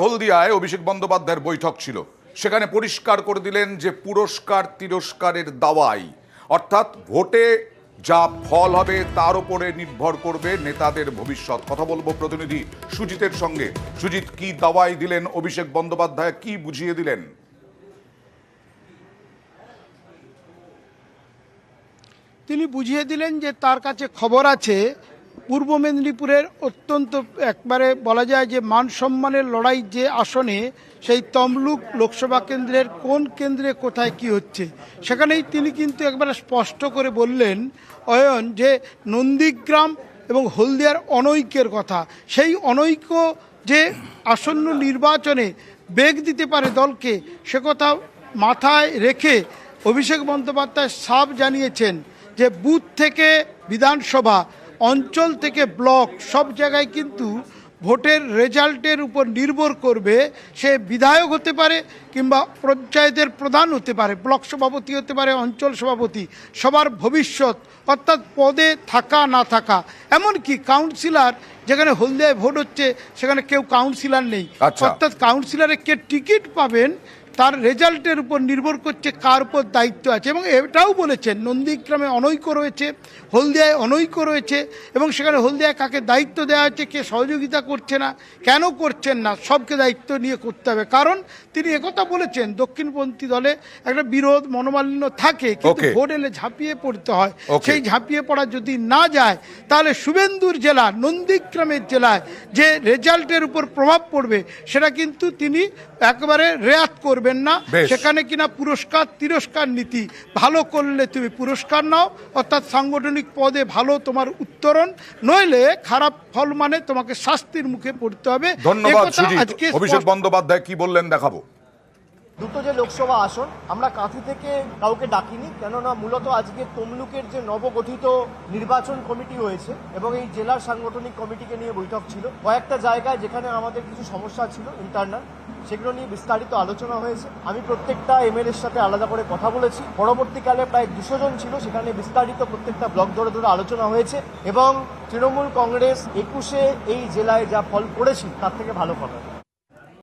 হলদিয়ায় অভিষেক বন্দ্যোপাধ্যায়ের বৈঠক ছিল। সেখানে পরিষ্কার করে দিলেন যে পুরস্কার তিরস্কারের দাওয়াই, অর্থাৎ ভোটে যা ফল হবে তার উপরে নির্ভর করবে নেতাদের ভবিষ্যৎ। কথা বলবো প্রতিনিধি সুজিতের সঙ্গে। সুজিত, কি দাওয়াই দিলেন অভিষেক বন্দ্যোপাধ্যায়, কি বুঝিয়ে দিলেন? তিনি বুঝিয়ে দিলেন যে তার কাছে খবর আছে পূর্ব মেদিনীপুরের অত্যন্ত একবারে বলা যায় যে মান সম্মানের লড়াই যে আসনে, সেই তমলুক লোকসভা কেন্দ্রের কোন কেন্দ্রে কোথায় কি হচ্ছে, সেখানেই তিনি কিন্তু একবারে স্পষ্ট করে বললেন অয়ন যে নন্দীগ্রাম এবং হলদিয়ার অনৈক্যের কথা। সেই অনৈক্য যে আসন্ন নির্বাচনে বেগ দিতে পারে দলকে, সে কথা মাথায় রেখে অভিষেক বন্দ্যোপাধ্যায় সাফ জানিয়েছেন যে বুথ থেকে বিধানসভা, অঞ্চল থেকে ব্লক, সব জায়গায় কিন্তু ভোটের রেজাল্টের উপর নির্ভর করবে। সে বিধায়ক হতে পারে কিংবা পঞ্চায়েতের প্রধান হতে পারে, ব্লক সভাপতি হতে পারে, অঞ্চল সভাপতি, সবার ভবিষ্যৎ অর্থাৎ পদে থাকা না থাকা, এমনকি কাউন্সিলর, যেখানে হলদিয়ায় ভোট হচ্ছে সেখানে কেউ কাউন্সিলর নেই, অর্থাৎ কাউন্সিলরে কে টিকিট পাবেন তার রেজাল্টের উপর নির্ভর করছে কার উপর দায়িত্ব আছে। এবং এটাও বলেছেন নন্দীগ্রামে অনৈক্য রয়েছে, হলদিয়ায় অনৈক্য রয়েছে, এবং সেখানে হলদিয়ায় কাকে দায়িত্ব দেওয়া হচ্ছে, কে সহযোগিতা করছে না, কেন করছেন না, সবকে দায়িত্ব নিয়ে করতে হবে। কারণ তিনি একথা বলেছেন দক্ষিণপন্থী দলে একটা বিরোধ মনোমালিন্য থাকে, কিন্তু ভোট এলে ঝাঁপিয়ে পড়তে হয়। সেই ঝাঁপিয়ে পড়া যদি না যায় তাহলে শুভেন্দুর জেলা নন্দীগ্রামের জেলায় যে রেজাল্টের উপর প্রভাব পড়বে সেটা কিন্তু তিনি একেবারে রেয়াত করবেন না। সেখানে কিনা পুরস্কার তিরস্কার নীতি, ভালো করলে তুমি পুরস্কার নাও, অর্থাৎ সাংগঠনিক পদে ভালো তোমার উত্তরণ, নইলে খারাপ ফল মানে তোমাকে শাস্তির মুখে পড়তে হবে। ধন্যবাদ সুজিত। অভিষেক বন্দ্যোপাধ্যায় কি বললেন দেখাবো। দুটো যে লোকসভা আসন, আমরা কাঁথি থেকে কাউকে ডাকিনি, কেননা মূলত আজকে তমলুকের যে নবগঠিত নির্বাচন কমিটি হয়েছে এবং এই জেলার সাংগঠনিক কমিটিকে নিয়ে বৈঠক ছিল। কয়েকটা জায়গায় যেখানে আমাদের কিছু সমস্যা ছিল ইন্টারনাল, সেগুলো নিয়ে বিস্তারিত আলোচনা হয়েছে। আমি প্রত্যেকটা এমএলএর সাথে আলাদা করে কথা বলেছি। পরবর্তীকালে প্রায় 200 জন ছিল, সেখানে বিস্তারিত প্রত্যেকটা ব্লক ধরে ধরে আলোচনা হয়েছে এবং তৃণমূল কংগ্রেস 21-এ এই জেলায় যা ফল করেছিল তার থেকে ভালো ফল হবে।